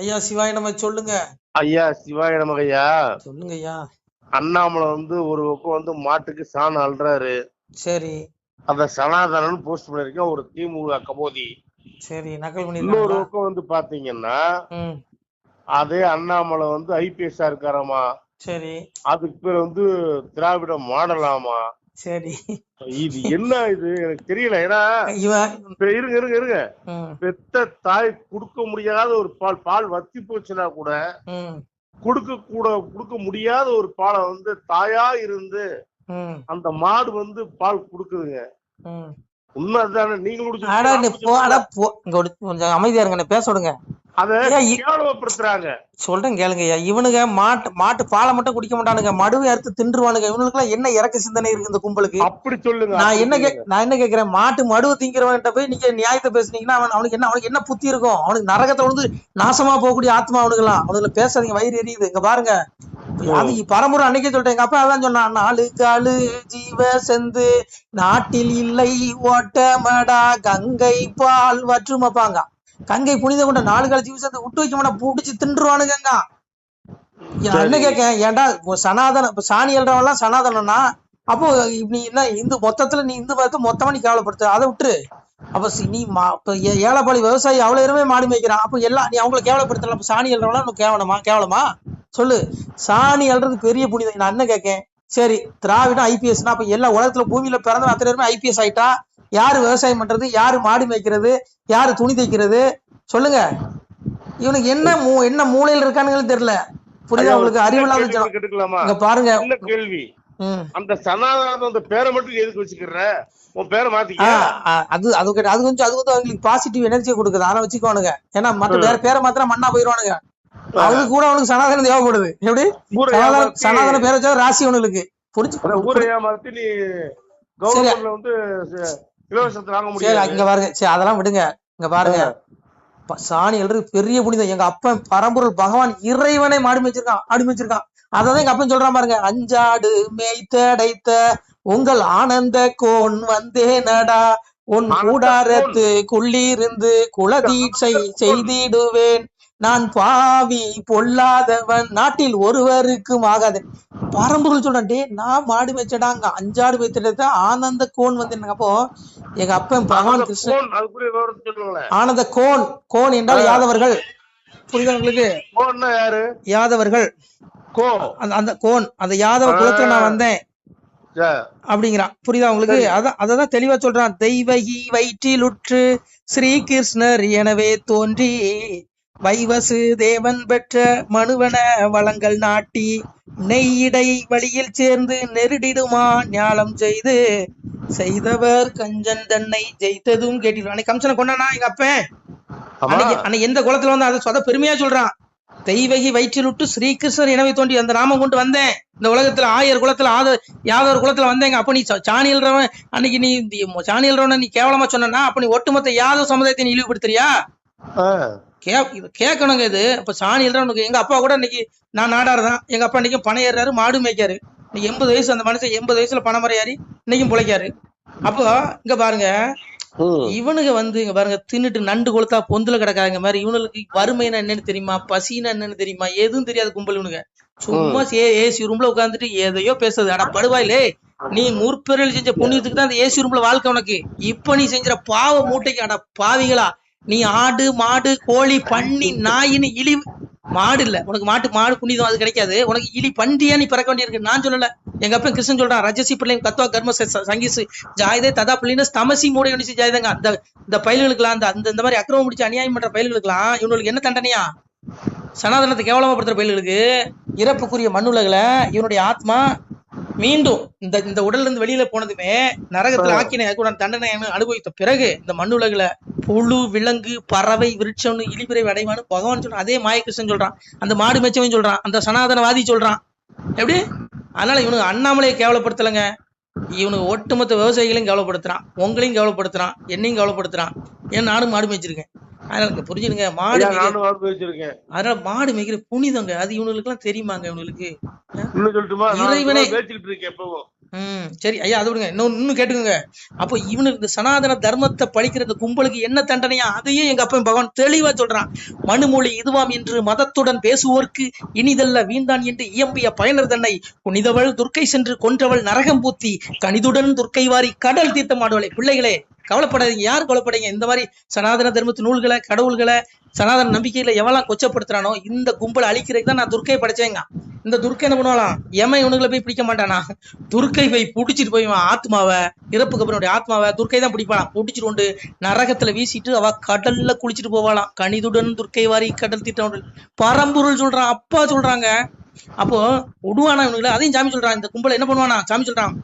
ஐயா சிவாய நம்ம சொல்லுங்க. ஐயா சிவாய நமக ஐயா. சொல்லுங்க ஐயா. அண்ணாமலை ஒரு பக்கம் மாட்டுக்கு சாணம் அல்றாரு. சரி. அத சனாதனன் போஸ்ட் பண்ணிருக்கேன் ஒரு திமுக கபோதி. சரி, நக்கல் பண்ணி. இன்னொரு பக்கம் பாத்தீங்கன்னா அதே அண்ணாமலை ஐபிஎஸ் இருக்காராமா. சரி. அதுக்கு பேர் திராவிட மாடலாமா. சரி. இது என்ன இது எனக்கு தெரியல. ஏன்னா இருங்க பெத்த தாய் கொடுக்க முடியாத ஒரு பால் வத்தி போச்சுன்னா கூட கொடுக்க முடியாத ஒரு பாலை தாயா இருந்து அந்த மாடு பால் கொடுக்குதுங்க. உண்மைதானே? நீங்க கொஞ்சம் அமைதியா இருங்க, பேச விடுங்க. சொல்றேன் கேளுங்க. இவனுங்க மாட்டு பாலை மட்டும் குடிக்க மாட்டானுங்க, மடுவை அறுத்து தின்றுவானுங்க. இவனுக்கு எல்லாம் என்ன இறக்க சிந்தனை இருக்கு இந்த கும்பலுக்கு? அப்படி சொல்லுங்க. நான் என்ன கேக்குறேன், மாட்டு மடுவை திங்கிறவன்கிட்ட போய் நீங்க நியாயத்தை பேசுனீங்கன்னா அவனுக்கு என்ன புத்தி இருக்கும்? அவனுக்கு நரகத்துல நாசமா போகக்கூடிய ஆத்மா அவனுக்குலாம். அவனுக்கு பேசாதீங்க, வயிறு எரியுது. இங்க பாருங்க, அது பரம்பரை அன்னைக்கே சொல்லிட்டேன். எங்க அப்பா அதான் சொன்னான், 4 காலு ஜீவ செந்து நாட்டில் இல்லை ஓட்டமடா கங்கை பால் வற்றுமப்பாங்க. கங்கை புனித கொண்ட 4 கால ஜீவ சேர்ந்து விட்டு வைக்க மாட்டா, புடிச்சு தின்றுவானுங்க. என்ன கேட்க, ஏன்டா சனாதன சாணி எழுறவெல்லாம் சனாதனம்னா அப்போ நீ என்ன இந்து மொத்தத்துல நீ இந்து பார்த்து மொத்தமா நீ கேவலப்படுத்த, அதை விட்டுரு. அப்ப நீ ஏழைப்பாளி விவசாயி அவ்வளவு இருமே மாடு மேய்க்கிறான். அப்ப எல்லாம் நீ அவங்களை கேவலப்படுத்தலாம். அப்ப சாணி எழுறவெல்லாம் கேவலமா சொல்லு? சாணி எழுறது பெரிய புனிதம். நான் என்ன கேட்கேன், சரி திராவிடம் ஐபிஎஸ்னா அப்ப எல்லா உலகத்துல பூமியில பிறந்த அத்தனை பேருமே ஐபிஎஸ் ஆயிட்டா யாரு விவசாயம் பண்றது, யாரு மாடு மேய்க்கிறது, யாரு துணி தைக்கிறது? சொல்லுங்க. இவனுக்கு என்ன மூலையில இருக்கானுங்களும் தெரியல. புரியுதா உங்களுக்கு? அறிவில்லாத பாருங்க கேள்வி. அந்த சனாதன பேரை மட்டும் எதுக்கு வச்சுக்கிற? உன் பேரை மாத்திக்க. அது கொஞ்சம் அவங்களுக்கு பாசிட்டிவ் எனர்ஜியை கொடுக்குது, ஆனா வச்சுக்கோனுங்க. ஏன்னா மற்ற வேற பேரை மாத்திரம் மண்ணா போயிருவானுங்க. அது கூட அவனுக்கு சனாதனம் தேவைப்படுது. எப்படி சனாதன பேரை வச்சா ராசி அவனுக்கு புரிச்சு. இங்க பாருங்க, சரி அதெல்லாம் விடுங்க. இங்க பாருங்க, சாணி எழுறது பெரிய புனிதம். எங்க அப்பன் பரம்பொருள் பகவான் இறைவனை மாடு மேய்ச்சிருக்கான். அதான் எங்க அப்பன் சொல்றான் பாருங்க, அஞ்சாடு மேய்த்தடைத்த உங்கள் ஆனந்த கோன் வந்தேனடா, உன் கூடாரத்து குள்ளிருந்து குலதீட்சை செய்திடுவேன், நான் பாவி பொல்லாதவன் நாட்டில் ஒருவருக்கும் ஆகாது. பரம்பொருள் சொல்றேன், டே நான் மாடு மேய்ச்சடாங்க, 5 ஆடு மேய்ச்சிட ஆனந்த கோன் வந்து. அப்போ எங்க அப்பன் பகவான் கிருஷ்ணன் ஆனந்த கோன் என்றால் யாதவர்கள். புரியுதா உங்களுக்கு? யாதவர்கள் அந்த கோன், அந்த யாதவ குலத்துல நான் வந்தேன் அப்படிங்கிறான். புரியுதா உங்களுக்கு? அததான் தெளிவா சொல்றான். தெய்வகி வயிற்றிலுற்று ஸ்ரீகிருஷ்ணர் எனவே தோன்றி வைவசு தேவன் பெற்ற மனுவன வளங்கள் நாட்டி நெய்யிடை வழியில் சேர்ந்து நெருடிடுமா ஞாலம் செய்தவர் கஞ்சன் தன்னை ஜெயித்ததும் கேட்டிருவான். அன்னைக்கு கம்சனை கொண்டானா எங்க அப்பன். அன்னைக்கு எந்த குளத்துல அதை சொத பெருமையா சொல்றான். தெய்வகி வயிற்றிலுட்டு ஸ்ரீகிருஷ்ணர் எனவே தோன்றி அந்த நாமம் கொண்டு வந்தேன் இந்த உலகத்துல. 1000 குலத்துல யாதவர் குலத்துல வந்தேங்க. அப்ப நீ சாணி எழுறவன், அன்னைக்கு நீ சாணி எழுறவன நீ கேவலமா சொன்னா அப்ப நீ ஒட்டுமொத்த யாதவ சமுதாயத்தை நீ இழிவுபடுத்துறியா? கேட்கணுங்க இது. அப்ப சாணி எழுறவனுக்கு எங்க அப்பா கூட இன்னைக்கு நான் நாடாருதான். எங்க அப்பா இன்னைக்கும் பணம் ஏறாரு, மாடு மேய்க்காரு. இன்னைக்கு 80 வயசு அந்த மனுஷன் 80 வயசுல பணமரம் ஏறி இன்னைக்கும் பிழைக்காரு. அப்போ இங்க பாருங்க, இவனுங்க இங்க பாருங்க, தின்னுட்டு நண்டு கொளுத்தா பொந்துல கிடக்காங்க மாதிரி. இவனுக்கு வறுமைன்னா என்னன்னு தெரியுமா, பசின்னா என்னன்னு தெரியுமா, எதுவும் தெரியாது கும்பல். இவனுங்க சும்மா ஏசி ரூம்ல உட்காந்துட்டு எதையோ பேசுறது. ஆனா படுவாயிலே, நீ முற்பெருள் செஞ்ச புண்ணியத்துக்கு தான் அந்த ஏசி ரூம்ல வாழ்க்கை உனக்கு. இப்ப நீ செஞ்ச பாவ மூட்டைக்கு அட பாவிகளா, நீ ஆடு மாடு கோழி பன்னி நாயின்னு இழிவு. மாடு இல்ல உனக்கு, மாடு புனிதம் அது கிடைக்காது உனக்கு. இழி பண்டியா நீ பிறக்க வேண்டியிருக்கு. நான் சொல்லல, எங்க அப்பன் கிருஷ்ணன் சொல்றான். ரஜசி பிள்ளைங்க கத்வா கர்ம சங்கீசு ஜாயதே ததா பிள்ளைன்னு தமசி மூடை கணிச்சு ஜாயதங்க. இந்த பயல்களுக்குலாம் இந்த மாதிரி அக்கிரமம் முடிச்சு அநியாயம் பண்ற பயல்களுக்குலாம் இவனுக்கு என்ன தண்டனையா? சனாதனத்தை கேவலமாப்படுத்துற பயல்களுக்கு இறப்புக்குரிய மண்ணுலகில இவனுடைய ஆத்மா மீண்டும் இந்த உடல்ல இருந்து வெளியில போனதுமே நரகத்துல ஆக்கின தண்டனை அனுபவித்த பிறகு இந்த மண்ணுலகில புழு விலங்கு பறவை விருட்சம்னு இழிபிறவை அடைவான்னு பகவான் சொல்றான். அதே மாயகிருஷ்ணன் சொல்றான், அந்த மாடு மேய்ச்சவன் சொல்றான், அந்த சனாதனவாதி சொல்றான். எப்படி? அதனால இவனுக்கு அண்ணாமலையை கேவலப்படுத்தலைங்க, இவனுக்கு ஒட்டுமொத்த விவசாயிகளையும் கேவலப்படுத்துறான், உங்களையும் கேவலப்படுத்துறான், என்னையும் கேவலப்படுத்துறான். ஏன் நானும் மாடு மேய்ச்சிருக்கேன். அதனால புரிஞ்சுடுங்க, அதனால மாடு மேய்க்கிற புனிதங்க அது இவனுக்கு எல்லாம் தெரியுமாங்க? இவனுக்கு இறைவனே சரி ஐயா, அது விடுங்க. இன்னும் கேட்டுக்கோங்க. அப்போ இவனுக்கு இந்த சனாதன தர்மத்தை பழிக்கிற இந்த கும்பலுக்கு என்ன தண்டனையா, அதையே எங்க அப்பா பகவான் தெளிவா சொல்றான். மனுமொழி இதுவாம் என்று மதத்துடன் பேசுவோர்க்கு இனிதல்ல வீண்தான் என்று இயம்பிய பயனர் தன்னை புனிதவள் துர்க்கை சென்று கொன்றவள் நரகம் பூத்தி கனிதுடன் துர்க்கை வாரி கடல் தீர்த்தமாடுவளை. பிள்ளைகளே கவலைப்படாதீங்க, யாரு கவலைப்படாதீங்க. இந்த மாதிரி சனாதன தர்மத்து நூல்களை, கடவுள்களை, சனாதன நம்பிக்கையில எவெல்லாம் கொச்சப்படுத்துறானோ இந்த கும்பலை அழிக்கிறதுக்கு தான் நான் துர்க்கையை படைச்சேங்க. இந்த துர்க்கை என்ன பண்ணுவாளாம், எமன் இவனுங்களை போய் பிடிக்க மாட்டானா, துர்க்கை போய் பிடிச்சிட்டு போய் ஆத்மாவை, இறப்புக்கு அப்புறம் ஆத்மாவை துர்க்கை தான் பிடிப்பாளாம். பிடிச்சிட்டு கொண்டு நரகத்துல வீசிட்டு அவ கடல்ல குளிச்சுட்டு போவாளாம். கனிதுடன் துர்க்கை வாரி கடல் தீட்டம் பரம்பொருள் சொல்றான், அப்பா சொல்றாங்க. அப்போ விடுவானா இவனுங்களை, அதையும் சாமி சொல்றான். இந்த கும்பலை என்ன பண்ணுவானா சாமி சொல்றான்,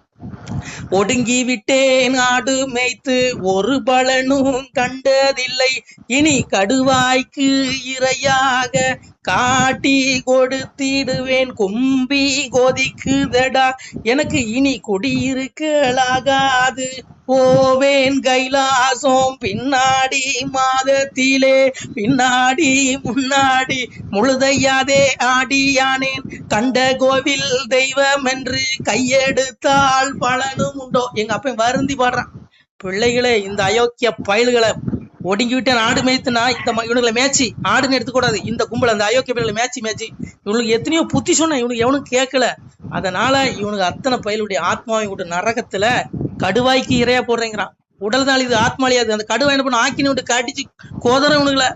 ஒடுங்கி விட்டேன் ஆடு மேய்த்து ஒரு பலனும் கண்டதில்லை, இனி கடுவாய்க்கு இரையாக காட்டி கொடுத்திடுவேன், கும்பி கொதிக்குதடா எனக்கு இனி குடியிருக்கலாகாது, போவேன் கைலாசம் பின்னாடி மாதத்திலே பின்னாடி முன்னாடி முழுதையாதே ஆடியானேன், கண்ட கோவில் தெய்வம் என்று கையெடுத்தால் பலனும் உண்டோ. எங்க அப்ப வருந்தி பாடுறான். பிள்ளைகளே, இந்த அயோக்கிய பயல்களை ஒடுங்கி விட்டு ஆடு மேய்த்துனா இந்த இவனுங்களை மேய்ச்சி ஆடுன்னு எடுத்துக்கூடாது. இந்த கும்பல் அந்த அயோக்கிய பயல்களை மேய்ச்சி இவனுக்கு எத்தனையோ புத்தி சொன்ன இவனுக்கு எவனும் கேட்கல. அதனால இவனுக்கு அத்தனை பயலுடைய ஆத்மாவை விட்டு நரகத்துல கடுவாய்க்கு இறையா போடுறேங்கிறான். உடல் தான் இது, ஆத்மாலியாது. அந்த கடுவாய் என்ன பண்ண ஆக்கினி விட்டு காட்டிச்சு கோதர இவனுங்களை.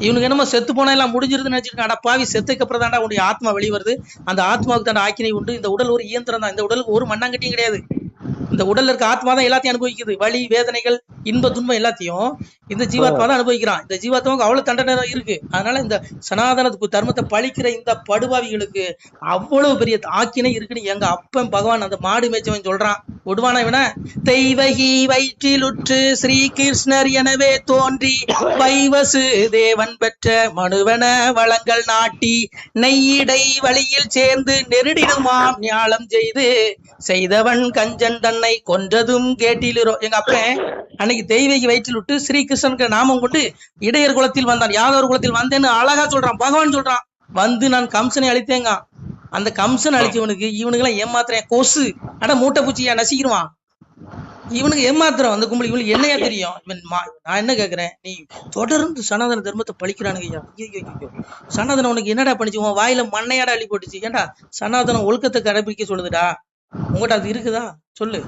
இவனுக்கு என்னமோ செத்து போனா எல்லாம் முடிஞ்சிருதுன்னு நினைச்சிருக்கான். அடப்பாவி, செத்துக்கு அப்புறம் தாண்டா உன்னுடைய ஆத்மா வெளிவருது. அந்த ஆத்மாவுக்கு தாண்டா ஆக்கினை உண்டு. இந்த உடல் ஒரு இயந்திரம் தான். இந்த உடலுக்கு ஒரு மண்ணாங்கட்டியும் கிடையாது. இந்த உடல்ல இருக்க ஆத்மா தான் எல்லாத்தையும் அனுபவிக்குது. வலி, வேதனைகள், இன்ப துன்பம் எல்லாத்தையும் இந்த ஜீவாத்மா தான் அனுபவிக்கிறான். இந்த ஜீவாத்மாவுக்கு அவ்வளவு தண்டனை இருக்கு. அதனால இந்த சனாதன தர்மத்தை பழிக்கிற இந்த படுபாவிகளுக்கு அவ்வளவு பெரிய ஆக்கினை இருக்குன்னு எங்க அப்பன் பகவான் அந்த மாடு மேய்ச்சவன் சொல்றான். விடுவானா இவன? தெய்வகி வயிற்றிலுற்று ஸ்ரீ கிருஷ்ணர் எனவே தோன்றி வைவசு தேவன் பெற்ற மனுவன வளங்கள் நாட்டி நெய்யிடை வழியில் சேர்ந்து நெருடிடுமாம் ஞாலம் செய்தவன் கஞ்சன் தன்னை கொன்றதும் கேட்டிலோ. எங்க அப்பன் அன்னைக்கு தெய்வகி வயிற்றில் விட்டு ஸ்ரீகிருஷ்ணனுக்கு நாமம் கொண்டு இடையர் குலத்தில் வந்தான். யாதவர் குலத்தில் வந்தேன்னு அழகா சொல்றான். பகவான் சொல்றான், வந்து நான் கம்சனை அழித்தேங்க. அந்த கம்சன் அழிச்சவனுக்கு இவனுக்கெல்லாம் ஏமாத்துறேன் கொசு. அட மூட்டை பூச்சியா நசிக்கிடுவான். இவனுக்கு ஏமாத்துறோம் அந்த கும்பல். இவனுக்கு என்னையா தெரியும்? நான் என்ன கேக்குறேன், நீ தொடர்ந்து சனாதன தர்மத்தை பழிக்கிறானுங்க ஐயா. ஐயோ, சனாதனம் உனக்கு என்னடா பண்ணிச்சு? உன் வாயில மண்ணையாடா அள்ளி போட்டுச்சு. ஏன்டா சனாதனம் ஒழுக்கத்தை கடைபிடிக்க சொல்லுதுடா. உங்கள்கிட்ட அது இருக்குதா சொல்லு.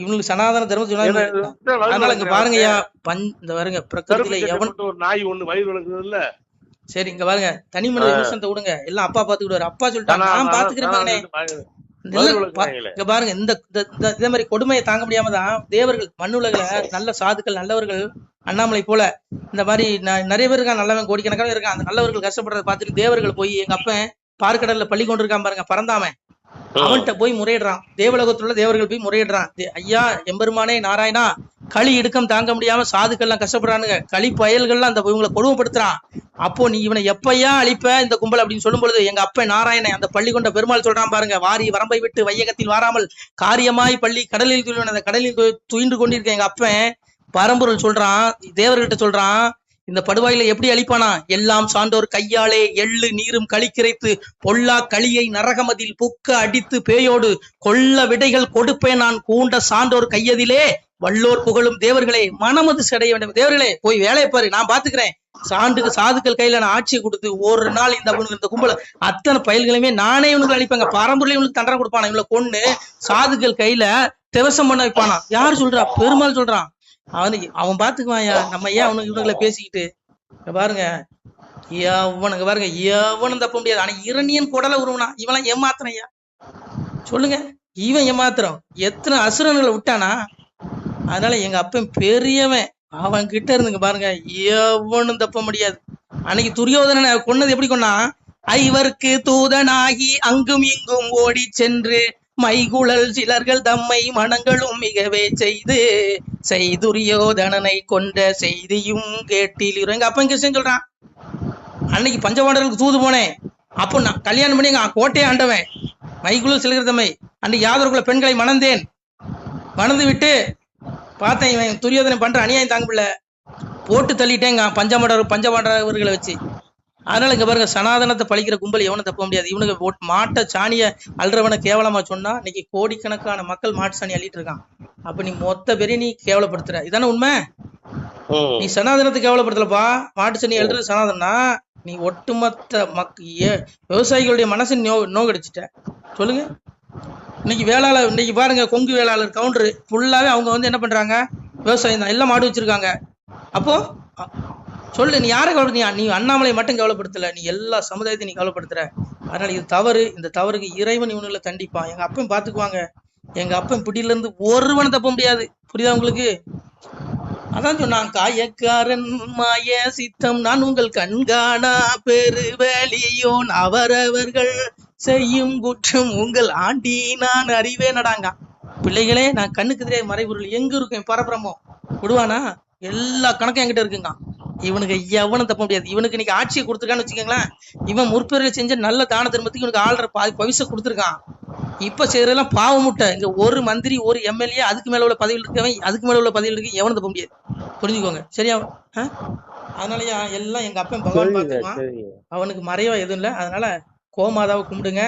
இவனுக்கு சனாதன தர்மம் இங்க பாருங்கய்யா, இந்த பாருங்க பிரகிருதியில எவன் ஒரு நாய் ஒண்ணு வயிறு வளர்க்குது இல்ல. சரி இங்க பாருங்க, தனி மனித விமர்சனத்தை விடுங்க, எல்லாம் அப்பா பாத்துக்கிடுவாரு. அப்பா சொல்லிட்டாங்க, நான் பாத்துக்கிறேன். இங்க பாருங்க, இந்த இதே மாதிரி கொடுமையை தாங்க முடியாம தான் தேவர்கள் மண்ணுலகில நல்ல சாதுக்கள் நல்லவர்கள் அண்ணாமலை போல இந்த மாதிரி நிறைய பேர் இருக்கான். நல்லவன் கோடிக்கணக்கான இருக்கான். அந்த நல்லவர்கள் கஷ்டப்படுறத பார்த்துட்டு தேவர்கள் போய் எங்க அப்பன் பார்க்கடல்ல பள்ளி கொண்டு இருக்கான் பாருங்க, பறந்தாம அவன்கிட்ட போய் முறையிடுறான். தேவலோகத்துல தேவர்கள் போய் முறையிடுறான். ஐயா எம்பெருமானே நாராயணா, களி இடுக்கம் தாங்க முடியாம சாதுக்கள்லாம் கஷ்டப்படுறானுங்க, களி பயல்கள்லாம் அந்த இவங்களை கொடுமைப்படுத்துறான். அப்போ நீ இவனை எப்பயா அழிப்ப இந்த கும்பல் அப்படின்னு சொல்லும் பொழுது எங்க அப்ப நாராயணன் அந்த பள்ளி கொண்ட பெருமாள் சொல்றான் பாருங்க, வாரி வரம்பை விட்டு வையகத்தில் வாராமல் காரியமாய் பள்ளி கடலில் துயில்வன், அந்த கடலில் துயின்று கொண்டிருக்க எங்க அப்பன் பரம்பொருள் சொல்றான், தேவர்கிட்ட சொல்றான், இந்த படுவாயில எப்படி அழிப்பானா? எல்லாம் சான்றோர் கையாலே எள்ளு நீரும் களிக்கிரைத்து பொல்லா களியை நரகமதில் புக்க அடித்து பேயோடு கொள்ள விடைகள் கொடுப்பேன் நான் கூண்ட சான்றோர் கையதிலே வல்லோர் புகழும் தேவர்களே மனமது செடைய வேண்டும். தேவர்களே போய் வேலையை பாரு, நான் பாத்துக்கிறேன். சாதுக்கள் கையில நான் ஆட்சியை கொடுத்து ஒரு நாள் இந்த கும்பல அத்தனை பயல்களையுமே நானே இவனுக்கு அழிப்பாங்க. பரம்பரையில இவனுக்கு தண்டனை கொடுப்பானா? இவங்களை கொண்டு சாதுக்கள் கையில திவசம் பண்ண வைப்பானா? யாரு சொல்றா? பெருமாள் சொல்றான். அவன் பாத்துக்குவாயா, நம்ம ஏன் அவனுக்கு இவனுங்களை பேசிக்கிட்டு பாருங்க. எவனுக்கு பாருங்க, எவனும் தப்ப முடியாது. ஆனா இரணியன் குடலை உருவனா இவெல்லாம் ஏமாத்திரையா சொல்லுங்க? இவன் ஏமாத்திரம் எத்தனை அசுரன்களை விட்டானா? அதனால எங்க அப்பன் பெரியவன், அவன் கிட்ட இருந்துங்க பாருங்க, எவனும் தப்ப முடியாது. அன்னைக்கு துரியோதனனை கொன்னது எப்படி கொன்னா? ஐவருக்கு தூதனாகி அங்கும் இங்கும் ஓடி சென்று மைகுழல் சிலர்கள் தம்மை மனங்களும் மிகவே செய்துரியோதனனை கொண்ட செய்தியும் கேட்டில். எங்க அப்பன் கிருஷ்ணன் சொல்றான், அன்னைக்கு பஞ்சபாண்டவர்களுக்கு தூது போனேன். அப்போ நான் கல்யாணம் பண்ணி கோட்டையை ஆண்டவன், மைகுழல் சிலர்கள் தம்மை அன்னைக்கு யாதவர்குல பெண்களை மணந்து விட்டு பார்த்தேன், இவன் துரியோதனை பண்ற அநியாயம் தாங்க முடியல, போட்டு தள்ளிட்டேங்க பஞ்சபாண்டவர்களை வச்சு. அதனால இங்க பாருங்க, சனாதனத்தை பழிக்கிற கும்பல் எவனும் தப்ப முடியாது. இவனுக்கு மாட்டை சாணியை அல்றவனை கேவலமா சொன்னா இன்னைக்கு கோடிக்கணக்கான மக்கள் மாட்டு சாணி அள்ளிட்டு இருக்கான். அப்ப நீ மொத்த பேரையும் நீ கேவலப்படுத்துற, இதானே உண்மை? நீ சனாதனத்தை கேவலப்படுத்தலப்பா. மாட்டு சாணி அள்ளுறது சனாதனா? நீ ஒட்டுமொத்த விவசாயிகளுடைய மனசு நோக்கடிச்சிட்ட. சொல்லுங்க. இன்னைக்கு வேளாளர், இன்னைக்கு பாருங்க, கொங்கு வேளாளர் கவுண்டரு ஃபுல்லாவே அவங்க வந்து என்ன பண்றாங்க? விவசாயம் தான், எல்லாம் மாடு வச்சிருக்காங்க. அப்போ சொல்லு, நீ யாரை கவலை? நீ அண்ணாமலை மட்டும் கவலைப்படுத்தல, நீ எல்லா சமுதாயத்தையும் நீ கவலைப்படுத்துற. அதனால இது தவறு. இந்த தவறுக்கு இறைவன் இவனுங்களை கண்டிப்பான். எங்க அப்பன் பாத்துக்குவாங்க. எங்க அப்பன் பிடியில இருந்து ஒருவனை தப்ப முடியாது. புரியுதா உங்களுக்கு? அதான் சொன்னான், காயக்காரன் மாய சித்தம் நான் உங்கள் கண்காணா பெருவெளியோன் அவரவர்கள் செய்யும் குற்றம் உங்கள் ஆண்டி நான் அறிவே நடாங்க. பிள்ளைகளே, நான் கண்ணுக்கு தெரியாது மறைபொருள் எங்க இருக்கேன், பரபிரமம் விடுவானா? எல்லா கணக்கும் என்கிட்ட இருக்குங்க. இவனுக்கு எவனும் தப்ப முடியாது. இவனுக்கு இன்னைக்கு ஆட்சியை கொடுத்துருக்கான்னு வச்சுக்கோங்களேன். இவன் முற்பிறவில செஞ்ச நல்ல தான தர்மத்துக்கு இவனுக்கு ஆள்ற பவிச கொடுத்துருக்கான். இப்ப செய்யறதெல்லாம் பாவ முட்டை. இங்க ஒரு மந்திரி, ஒரு எம்எல்ஏ, அதுக்கு மேல உள்ள பதவியில் இருக்கவன், அதுக்கு மேல உள்ள பதவியில் இருக்கு, எவனும் தப்ப முடியாது. புரிஞ்சுக்கோங்க, சரியா? அதனாலயா எல்லாம் எங்க அப்பன் பகவான் பார்த்துக்குவான். அவனுக்கு மறைவா எதுவும் இல்லை. அதனால கோமாதாவை கும்பிடுங்க.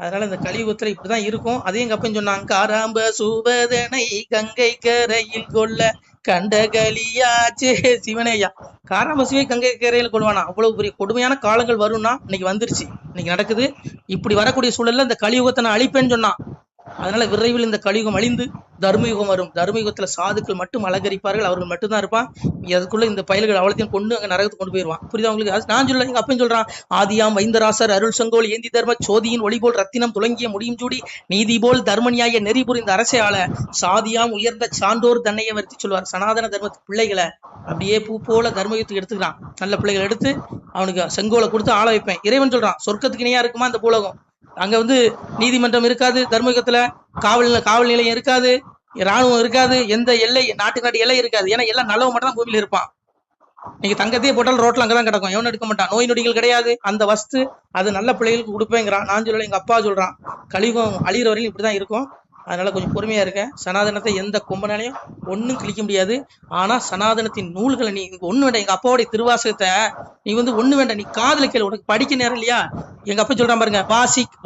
அதனால இந்த கலியுகத்துல இப்படிதான் இருக்கும். அதையும் எங்க அப்பன் சொன்னாங்க, காராம்ப சுவதனை கங்கை கரையில் கொள்ள கண்டகலியாச்சே சிவனேயா. காராம்பசுவை கங்கை கரையில் கொள்வானா? அவ்வளவு பெரிய கொடுமையான காலங்கள் வரும்னா இன்னைக்கு வந்துருச்சு, இன்னைக்கு நடக்குது. இப்படி வரக்கூடிய சூழல்ல இந்த கலியுகத்தை நான் அழிப்பேன்னு சொன்னான். அதனால விரைவில் இந்த கலியுகம் அழிந்து தர்மயுகம் வரும். தர்மயுகத்துல சாதுக்கள் மட்டும் அலங்கரிப்பார்கள், அவர்கள் மட்டும்தான் இருப்பான். அதுக்குள்ள இந்த பயல்கள் அவ்வளத்தையும் கொண்டு அங்க நரகத்தை கொண்டு போயிருவான். புரியுதா உங்களுக்கு? அது நான் சொல்ல, எங்க அப்பன் சொல்றான், ஆதியாம் வைந்தராசர் அருள் சங்கோல் ஏந்தி தர்ம சோதியின் ஒளி போல் ரத்தினம் துளங்கிய முடியும் சூடி நீதி போல் தர்மனியாய நெறி புரிந்த அரசையாள சாதியாம் உயர்ந்த சான்றோர் தன்னையை வருத்தி சொல்வார். சனாதன தர்மத்து பிள்ளைகளை அப்படியே பூ போல தர்மயுகத்துக்கு எடுத்துக்கிறான். நல்ல பிள்ளைகளை எடுத்து அவனுக்கு செங்கோலை கொடுத்து ஆள வைப்பேன். இறைவன் சொல்றான், சொர்க்கத்துக்கு இணையா இருக்குமா இந்த பூலகம்? அங்க வந்து நீதிமன்றம் இருக்காது, தர்மயுகத்துல காவல் நிலையம் இருக்காது, ராணுவம் இருக்காது, எந்த எல்லை, நாட்டு எல்லை இருக்காது. ஏன்னா எல்லாம் நல்லவன் மட்டும் தான் பூமியில இருப்பான். நீங்க தங்கத்தையே போட்டாலும் ரோட்ல அங்கதான் கிடக்கும், எவனும் எடுக்க மாட்டான். நோய் நொடிகள் கிடையாது. அந்த வஸ்து அது நல்ல பிள்ளைகளுக்கு கொடுப்பேங்கிறான். நான் சொல்லல, எங்க அப்பா சொல்றான். கலியுகம் அழிகிற வரையும் இப்படிதான் இருக்கும். அதனால கொஞ்சம் பொறுமையா இருக்கேன். சனாதனத்தை எந்த கொம்பனாலையும் ஒன்னும் கிழிக்க முடியாது. ஆனா சனாதனத்தின் நூல்களை நீ ஒண்ணு வேண்டாம். எங்க அப்பாவுடைய திருவாசகத்தை நீ வந்து ஒண்ணு வேண்டாம், நீ காதுல கேளு. உனக்கு படிக்க நேரம் இல்லையா? எங்க அப்பா சொல்றான் பாருங்க,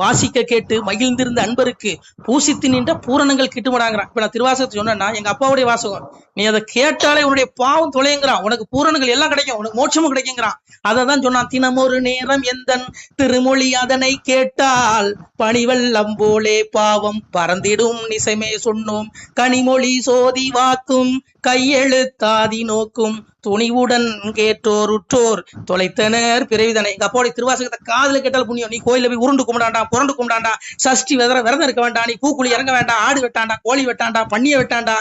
வாசிக்க கேட்டு மகிழ்ந்திருந்த அன்பருக்கு பூசித்து நின்ற பூரணங்கள் கிட்டுமடாங்கிறான். இப்ப நான் திருவாசகத்தை சொன்னேன்னா எங்க அப்பாவுடைய வாசகம், நீ அதை கேட்டாலே உன்னுடைய பாவம் தொலைங்கிறான், உனக்கு பூரணங்கள் எல்லாம் கிடைக்கும், உனக்கு மோட்சமும் கிடைக்குங்கிறான். அததான் சொன்னான், தினமொரு நேரம் எந்தன் திருமொழி அதனை கேட்டால் பணிவெல்லம் போலே பாவம் பறந்திடும் நிசைமே சொன்னோம் கனிமொழி சோதி வாக்கும் கையெழுத்தாதி நோக்கும் துணிவுடன் கேட்டோர் உற்றோர் தொலைத்தனர் பிறவிதனை. எங்க அப்பாவுடைய திருவாசகத்தை காதுல கேட்டால் புண்ணியம். நீ கோயில போய் உருண்டு கும்பிடாண்டா, புரண்டு கும்பிடாண்டா, சஷ்டி விரதம் இருக்க வேண்டாம், நீ பூக்குழி இறங்க வேண்டாம், ஆடு வெட்டாண்டா, கோழி வெட்டாண்டா, பண்ணிய வெட்டாண்டா,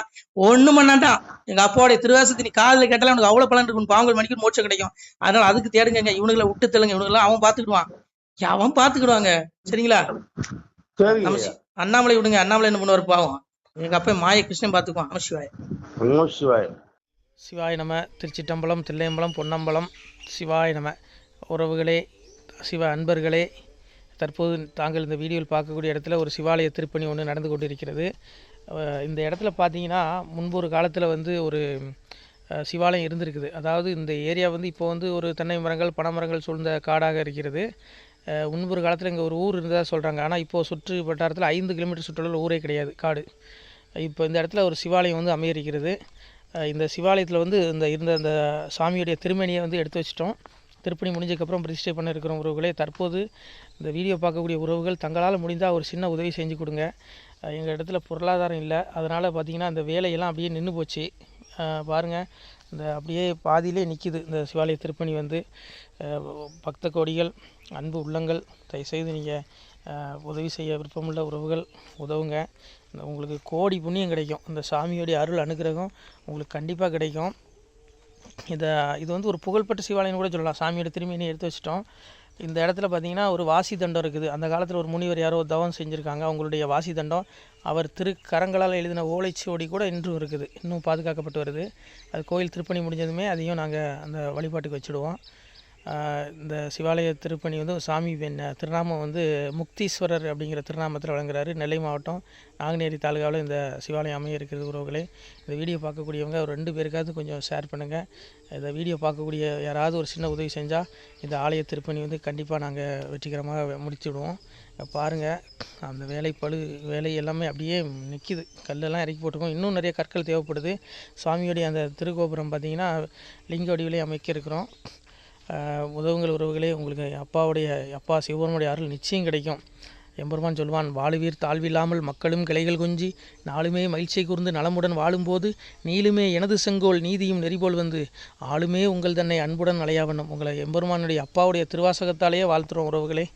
ஒண்ணும் பண்ணாண்டா. எங்க அப்பாவுடைய திருவாசகத்தை நீ காதுல கேட்டாலும் உனக்கு அவ்வளவு பலன் இருக்கும், பாவங்கள் மணிக்கு மோட்சம் கிடைக்கும். அதனால அதுக்கு தேடுங்க. இவனுங்களை விட்டு தெலுங்க, இவனுங்கெல்லாம் அவன் பாத்துக்கிடுவாங்க. சரிங்களா? அண்ணாமலை விடுங்க, அண்ணாமலை என்ன பண்ணுவார் பாவம். எங்க அப்பா மாய கிருஷ்ணன் பாத்துக்குவான். நமசிவாய். சிவாய நம. திருச்சிட்டம்பலம், தில்லையம்பலம், பொன்னம்பலம். சிவாய நம. உறவுகளே, சிவ அன்பர்களே, தற்போது தாங்கள் இந்த வீடியோவில் பார்க்கக்கூடிய இடத்துல ஒரு சிவாலய திருப்பணி ஒன்று நடந்து கொண்டிருக்கிறது. இந்த இடத்துல பார்த்தீங்கன்னா முன்பு ஒரு காலத்தில் வந்து ஒரு சிவாலயம் இருந்திருக்குது. அதாவது இந்த ஏரியா வந்து இப்போ வந்து ஒரு தென்னை மரங்கள், பனைமரங்கள் சூழ்ந்த காடாக இருக்கிறது. முன்பொரு காலத்தில் இங்கே ஒரு ஊர் இருந்ததாக சொல்கிறாங்க. ஆனால் இப்போது சுற்று வட்டாரத்தில் 5 கிலோமீட்டர் சுற்றுலா ஊரே கிடையாது, காடு. இப்போ இந்த இடத்துல ஒரு சிவாலயம் வந்து அமையிருக்கிறது. இந்த சிவாலயத்தில் வந்து அந்த சாமியுடைய திருமணியை வந்து எடுத்து வச்சிட்டோம். திருப்பணி முடிஞ்சதுக்கப்புறம் பிரதிஷ்டை பண்ண இருக்கிற உறவுகளே, தற்போது இந்த வீடியோ பார்க்கக்கூடிய உறவுகள் தங்களால் முடிந்தால் ஒரு சின்ன உதவி செஞ்சு கொடுங்க. எங்கள் இடத்துல பொருளாதாரம் இல்லை. அதனால் பார்த்திங்கன்னா அந்த வேலையெல்லாம் அப்படியே நின்று போச்சு. பாருங்கள், இந்த அப்படியே பாதியிலே நிற்கிது இந்த சிவாலய திருப்பணி வந்து. பக்த கோடிகள், அன்பு உள்ளங்கள், தயவுசெய்து நீங்கள் உதவி செய்ய விருப்பமுள்ள உறவுகள் உதவுங்க. உங்களுக்கு கோடி புண்ணியம் கிடைக்கும். இந்த சாமியோடைய அருள் அனுகிரகம் உங்களுக்கு கண்டிப்பாக கிடைக்கும். இது வந்து ஒரு புகழ்பெற்ற சிவாலயம் கூட சொல்லலாம். சாமியோட திருமணியை எடுத்து வச்சிட்டோம். இந்த இடத்துல பார்த்திங்கன்னா ஒரு வாசி தண்டம் இருக்குது. அந்த காலத்தில் ஒரு முனிவர் யாரோ தவம் செஞ்சுருக்காங்க. அவங்களுடைய வாசி தண்டம் அவர் திருக்கரங்களால் எழுதின ஓலைச்சுவடி கூட இன்றும் இருக்குது, இன்னும் பாதுகாக்கப்பட்டு வருது. அது கோயில் திருப்பணி முடிஞ்சதுமே அதையும் நாங்கள் அந்த வழிபாட்டுக்கு வச்சுடுவோம். இந்த சிவாலய திருப்பணி வந்து சாமி திருநாமம் வந்து முக்தீஸ்வரர் அப்படிங்கிற திருநாமத்தில் வழங்குறாரு. நெல்லை மாவட்டம் நாங்குநேரி தாலுகாவில் இந்த சிவாலயம் அமைய இருக்கிறது உறவுகளே. இந்த வீடியோ பார்க்கக்கூடியவங்க ஒரு 2 பேருக்காவது கொஞ்சம் ஷேர் பண்ணுங்கள். இந்த வீடியோ பார்க்கக்கூடிய யாராவது ஒரு சின்ன உதவி செஞ்சால் இந்த ஆலய திருப்பணி வந்து கண்டிப்பாக நாங்கள் வெற்றிகரமாக முடித்துவிடுவோம். பாருங்கள், அந்த வேலை எல்லாமே அப்படியே நிற்கிது. கல்லெல்லாம் இறக்கி போட்டிருக்கோம். இன்னும் நிறைய கற்கள் தேவைப்படுது. சுவாமியோடைய அந்த திருக்கோபுரம் பார்த்திங்கன்னா லிங்க வடிவிலே அமைக்க இருக்கிறோம். உதவுங்கள் உறவுகளே. உங்களுக்கு அப்பா சிவபெருமானுடைய அருள் நிச்சயம் கிடைக்கும். எம்பெருமான் சொல்வான், வாழுவீர் தாழ்வில்லாமல் மக்களும் கிளைகள் கொஞ்சி நாளுமே மகிழ்ச்சியை கூர்ந்து நலமுடன் வாழும்போது நீளுமே எனது செங்கோல் நீதியும் நெறிபோல் வந்து ஆளுமே உங்கள் தன்னை அன்புடன் அலையாவண்ணம். உங்களை எம்பெருமானுடைய அப்பாவுடைய திருவாசகத்தாலேயே வாழ்த்துறோம் உறவுகளே.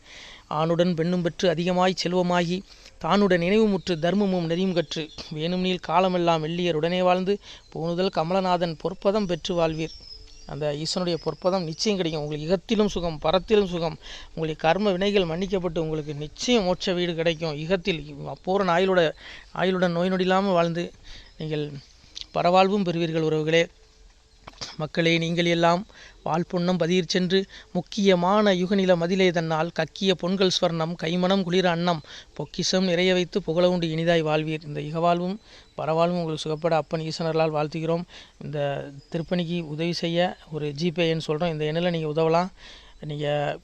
ஆணுடன் பெண்ணும் பெற்று அதிகமாய் செல்வமாகி தானுடன் நினைவுமுற்று தர்மமும் நெறியும் கற்று வேணும் நீள் காலமெல்லாம் வெள்ளியர் உடனே வாழ்ந்து போனுதல் கமலநாதன் பொற்பதம் பெற்று வாழ்வீர். அந்த ஈசனுடைய பொற்பதம் நிச்சயம் கிடைக்கும். உங்களுக்கு இகத்திலும் சுகம், பரத்திலும் சுகம். உங்களுடைய கர்ம வினைகள் மன்னிக்கப்பட்டு உங்களுக்கு நிச்சயம் மோட்ச வீடு கிடைக்கும். இகத்தில் பூரண ஆயுளுடன் நோய் நொடி இல்லாமல் வாழ்ந்து நீங்கள் பரவாழ்வும் பெறுவீர்கள் உறவுகளே. மக்களே, நீங்கள் எல்லாம் வாழ்பொன்னம் பதியிற் சென்று முக்கியமான யுகநில மதிலே தன்னால் கக்கிய பொன்கள் ஸ்வர்ணம் கைமணம் குளிர அன்னம் பொக்கிஷம் நிறைய வைத்து புகழ உண்டு இனிதாய் வாழ்வீர். இந்த இகவாழ்வும் பரவாழ்வும் உங்களுக்கு சுகப்பட அப்பன் ஈசனர்களால் வாழ்த்துகிறோம். இந்த திருப்பணிக்கு உதவி செய்ய ஒரு ஜிபே எண் சொல்கிறோம். இந்த எண்ணில் நீங்கள் உதவலாம். நீங்கள்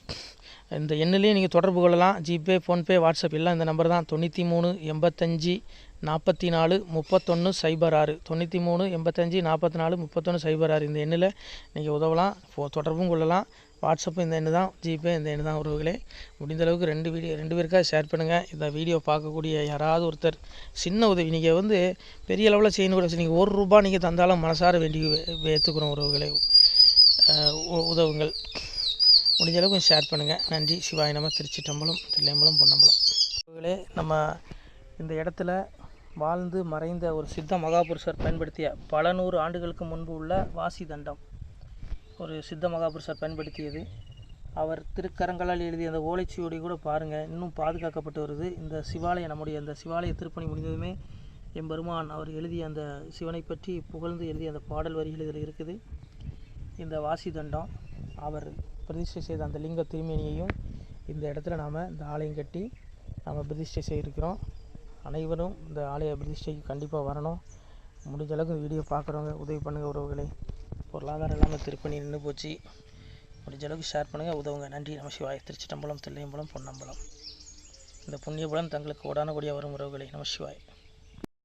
இந்த எண்ணிலே நீங்கள் தொடர்பு கொள்ளலாம். ஜிபே, ஃபோன்பே, வாட்ஸ்அப் எல்லாம் இந்த நம்பர் தான். 93 85 44 31 06 93 85 44 31 06. இந்த எண்ணில் நீங்கள் உதவலாம், தொடர்பும் கொள்ளலாம். வாட்ஸ்அப்பும் இந்த எண்ணு தான், ஜிபே இந்த எண்ணு தான் உறவுகளே. முடிந்தளவுக்கு 2 பேருக்காக ஷேர் பண்ணுங்கள். இந்த வீடியோ பார்க்கக்கூடிய யாராவது ஒருத்தர் சின்ன உதவி, நீங்கள் வந்து பெரிய அளவில் செய்யணும் கூட, நீங்கள் ₹1 நீங்கள் தந்தாலும் மனசார வேண்டி ஏற்றுக்கிறோம் உறவுகளே. உதவுங்கள். முடிஞ்ச அளவுக்கு கொஞ்சம் ஷேர் பண்ணுங்கள். நன்றி. சிவாய நம. திருச்சிற்றம்பலம், தில்லையம்பலம், பொன்னம்பலம். உறவுகளே, நம்ம இந்த இடத்துல வாழ்ந்து மறைந்த ஒரு சித்த மகாபுருஷர் பயன்படுத்திய பல 100 ஆண்டுகளுக்கு முன்பு உள்ள வாசி தண்டம் ஒரு சித்த மகாபுருஷர் பயன்படுத்தியது. அவர் திருக்கரங்களால் எழுதிய அந்த ஓலைச்சுவடி கூட பாருங்கள், இன்னும் பாதுகாக்கப்பட்டு வருது. இந்த சிவாலயம், நம்முடைய அந்த சிவாலய திருப்பணி முடிந்ததுமே எம்பெருமான் அவர் எழுதிய அந்த சிவனை பற்றி புகழ்ந்து எழுதிய அந்த பாடல் வரிகள் இதில் இருக்குது. இந்த வாசி தண்டம் அவர் பிரதிஷ்டை செய்த அந்த லிங்க திருமேனியையும் இந்த இடத்துல நாம் இந்த ஆலயம் கட்டி நாம் பிரதிஷ்டை செய்திருக்கிறோம். அனைவரும் இந்த ஆலய பிரதிஷ்டைக்கு கண்டிப்பாக வரணும். முடிஞ்ச அளவுக்கு வீடியோ பார்க்குறவங்க உதவி பண்ணுங்கள் உறவுகளை. பொருளாதாரம் இல்லாமல் திருப்பணி நின்று போச்சு. முடிஞ்ச அளவுக்கு ஷேர் பண்ணுங்கள், உதவுங்க. நன்றி. நம சிவாய. திருச்சிற்றம்பலம், தில்லையம்பலம், பொன்னம்பலம். இந்த புண்ணியபுலன் தங்களுக்கு உடான கூடிய வரும் உறவுகளை. நம சிவாய.